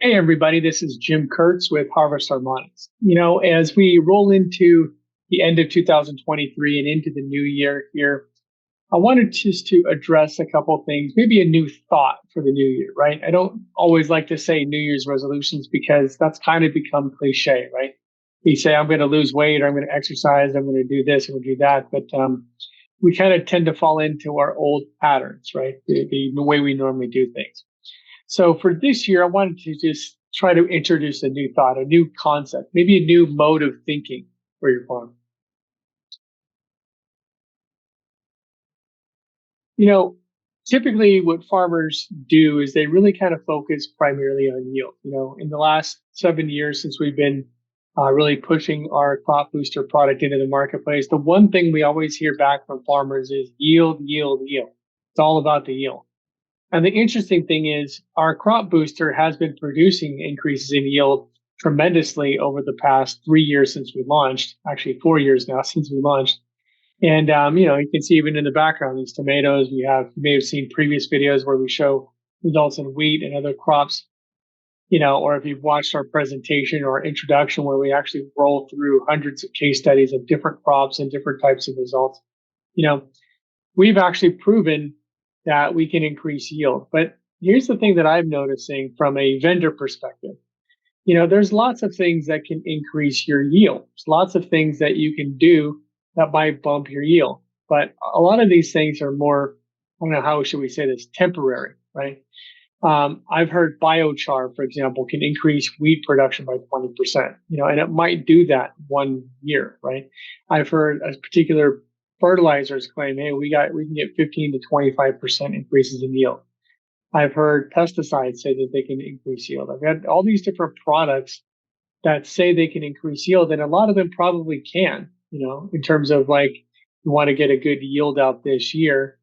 Hey, everybody, this is Jim Kurtz with Harvest Harmonics. As we roll into the end of 2023 and into the new year here, I wanted just to address a couple of things, maybe a new thought for the new year, right? I don't always like to say New Year's resolutions because that's kind of become cliche, right? We say, I'm going to lose weight or I'm going to exercise, I'm going to do this, I'm going to do that. But we kind of tend to fall into our old patterns, right? The way we normally do things. So for this year, I wanted to just try to introduce a new thought, a new concept, maybe a new mode of thinking for your farm. You know, Typically what farmers do is they really kind of focus primarily on yield. In the last 7 years since we've been really pushing our crop booster product into the marketplace, the one thing we always hear back from farmers is yield, yield, yield. It's all about the yield. And the interesting thing is our crop booster has been producing increases in yield tremendously over the past 3 years since we launched, actually 4 years now since we launched. And you can see even in the background these tomatoes. You may have seen previous videos where we show results in wheat and other crops, or if you've watched our presentation or introduction where we actually roll through hundreds of case studies of different crops and different types of results. You know, we've actually proven that we can increase yield. But here's the thing that I'm noticing from a vendor perspective. There's lots of things that can increase your yield. There's lots of things that you can do that might bump your yield. But a lot of these things are more, I don't know, how should we say this, temporary, right? I've heard biochar, for example, can increase wheat production by 20%, and it might do that 1 year, right? I've heard a particular fertilizers claim, hey, we can get 15 to 25% increases in yield. I've heard pesticides say that they can increase yield. I've had all these different products that say they can increase yield, and a lot of them probably can, in terms of like you want to get a good yield out this year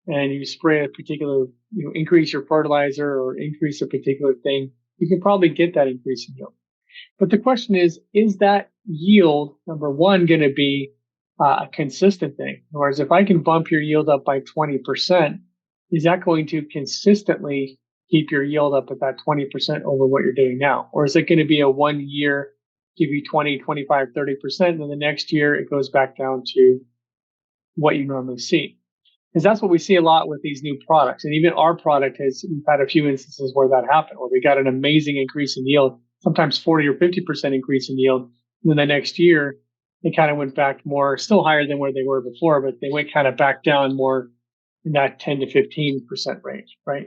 and you spray a particular, increase your fertilizer or increase a particular thing, you can probably get that increase in yield. But the question is that yield, number one, going to be a consistent thing? Whereas if I can bump your yield up by 20%, is that going to consistently keep your yield up at that 20% over what you're doing now? Or is it going to be a 1 year, give you 20, 25, 30%, and then the next year it goes back down to what you normally see? Because that's what we see a lot with these new products. And even our product we've had a few instances where that happened, where we got an amazing increase in yield, sometimes 40 or 50% increase in yield. And then the next year, they kind of went back more, still higher than where they were before, but they went kind of back down more in that 10 to 15% range, right?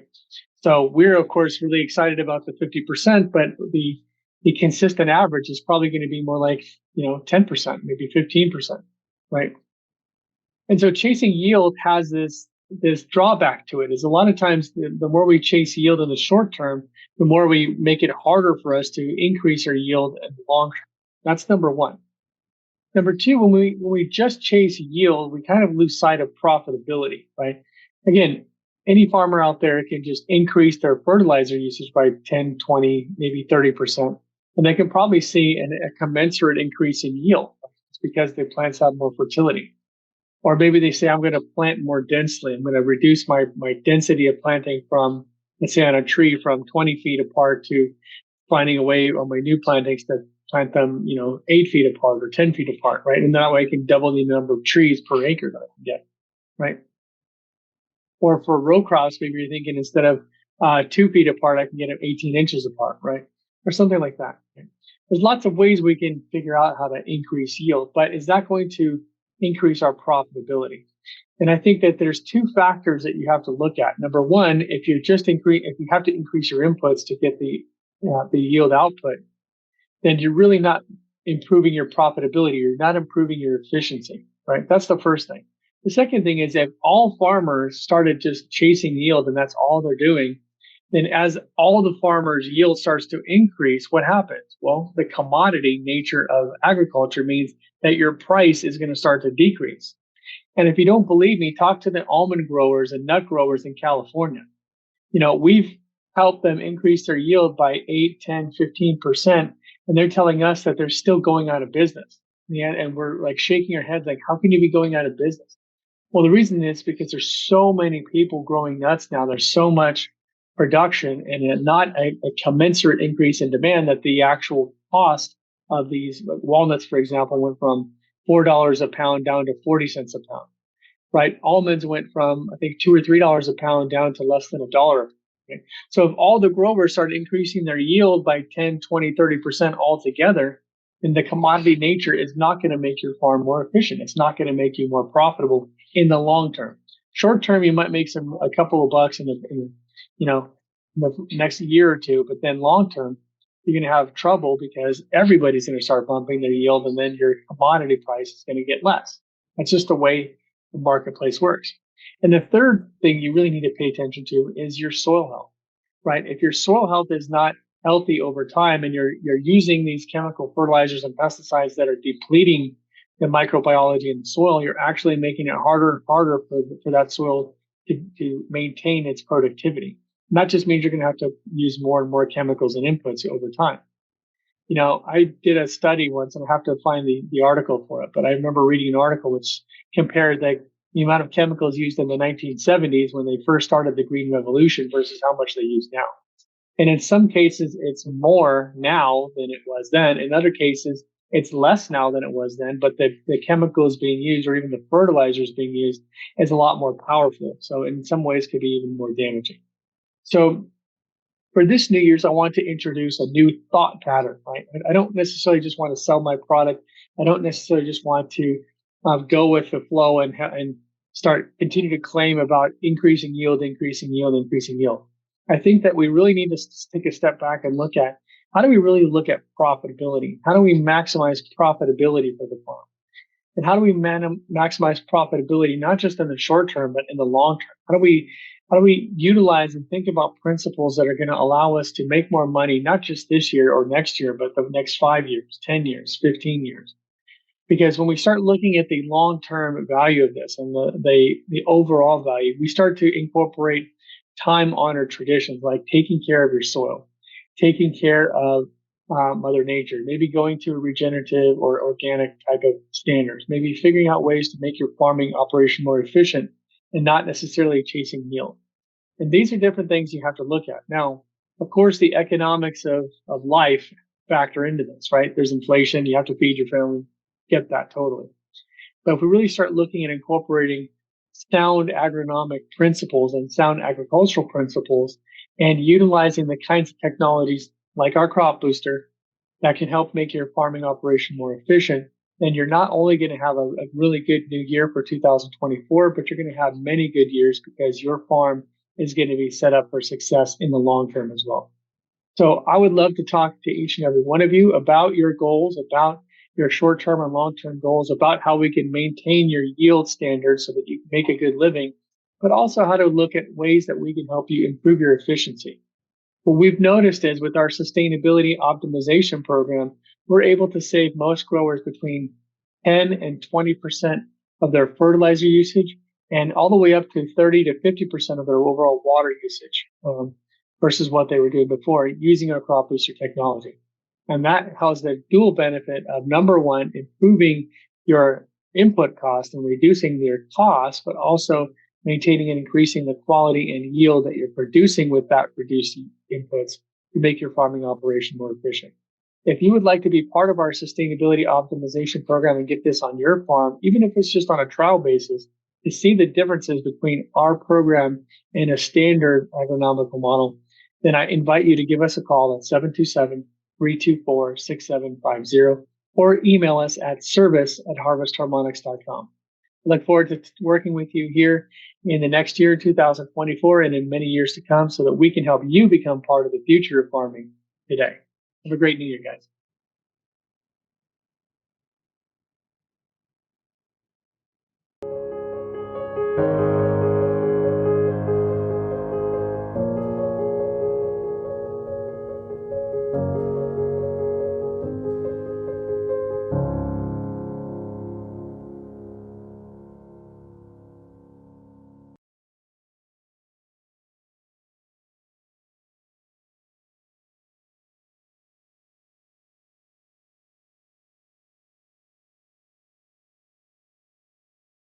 So we're, of course, really excited about the 50%, but the consistent average is probably going to be more like, 10%, maybe 15%, right? And so chasing yield has this drawback to it. Is a lot of times the more we chase yield in the short term, the more we make it harder for us to increase our yield in the long term. That's number one. Number two, when we just chase yield, we kind of lose sight of profitability, right? Again, any farmer out there can just increase their fertilizer usage by 10, 20, maybe 30%, and they can probably see a commensurate increase in yield. It's because the plants have more fertility. Or maybe they say, I'm going to plant more densely. I'm going to reduce my density of planting from, let's say on a tree, from 20 feet apart to finding a way on my new plantings to plant them, 8 feet apart or 10 feet apart, right? And that way I can double the number of trees per acre that I can get, right? Or for row crops, maybe you're thinking instead of 2 feet apart, I can get them 18 inches apart, right? Or something like that. Right? There's lots of ways we can figure out how to increase yield, but is that going to increase our profitability? And I think that there's two factors that you have to look at. Number one, if you have to increase your inputs to get the yield output, then you're really not improving your profitability. You're not improving your efficiency, right? That's the first thing. The second thing is if all farmers started just chasing yield and that's all they're doing, then as all the farmers' yield starts to increase, what happens? Well, the commodity nature of agriculture means that your price is going to start to decrease. And if you don't believe me, talk to the almond growers and nut growers in California. We've helped them increase their yield by 8, 10, 15%, and they're telling us that they're still going out of business. And we're like shaking our heads like, how can you be going out of business? Well, the reason is because there's so many people growing nuts now. There's so much production and not a commensurate increase in demand, that the actual cost of these walnuts, for example, went from $4 a pound down to 40 cents a pound, right? Almonds went from, I think, $2 or $3 a pound down to less than $1. Okay? So if all the growers started increasing their yield by 10, 20, 30% altogether, then the commodity nature is not going to make your farm more efficient. It's not going to make you more profitable in the long term. Short term, you might make a couple of bucks you know, in the next year or two, but then long term, you're going to have trouble because everybody's going to start bumping their yield, and then your commodity price is going to get less. That's just the way the marketplace works. And the third thing you really need to pay attention to is your soil health, right? If your soil health is not healthy over time and you're using these chemical fertilizers and pesticides that are depleting the microbiology in the soil, you're actually making it harder and harder for that soil to maintain its productivity. And that just means you're going to have to use more and more chemicals and inputs over time. You know, I did a study once, and I have to find the article for it, but I remember reading an article which compared the amount of chemicals used in the 1970s when they first started the Green Revolution versus how much they use now. And in some cases, it's more now than it was then. In other cases, it's less now than it was then, but the chemicals being used or even the fertilizers being used is a lot more powerful. So in some ways could be even more damaging. So for this New Year's, I want to introduce a new thought pattern, right? I don't necessarily just want to sell my product. I don't necessarily just want to go with the flow and continue to claim about increasing yield, increasing yield, increasing yield. I think that we really need to take a step back and look at how do we really look at profitability? How do we maximize profitability for the farm? And how do we maximize profitability, not just in the short term, but in the long term? How do we utilize and think about principles that are going to allow us to make more money, not just this year or next year, but the next 5 years, 10 years, 15 years? Because when we start looking at the long-term value of this and the overall value, we start to incorporate time-honored traditions like taking care of your soil, taking care of Mother Nature, maybe going to a regenerative or organic type of standards, maybe figuring out ways to make your farming operation more efficient and not necessarily chasing yield. And these are different things you have to look at. Now, of course, the economics of life factor into this, right? There's inflation, you have to feed your family, get that totally. But if we really start looking at incorporating sound agronomic principles and sound agricultural principles and utilizing the kinds of technologies like our crop booster that can help make your farming operation more efficient, then you're not only going to have a really good new year for 2024, but you're going to have many good years because your farm is going to be set up for success in the long term as well. So I would love to talk to each and every one of you about your goals, about your short-term and long-term goals, about how we can maintain your yield standards so that you can make a good living, but also how to look at ways that we can help you improve your efficiency. What we've noticed is with our sustainability optimization program, we're able to save most growers between 10 and 20% of their fertilizer usage and all the way up to 30 to 50% of their overall water usage versus what they were doing before using our crop booster technology. And that has the dual benefit of, number one, improving your input cost and reducing your cost, but also maintaining and increasing the quality and yield that you're producing with that reduced inputs to make your farming operation more efficient. If you would like to be part of our sustainability optimization program and get this on your farm, even if it's just on a trial basis, to see the differences between our program and a standard agronomical model, then I invite you to give us a call at 727-324-6750 or email us at service@harvestharmonics.com. I look forward to working with you here in the next year, 2024, and in many years to come so that we can help you become part of the future of farming today. Have a great New Year, guys.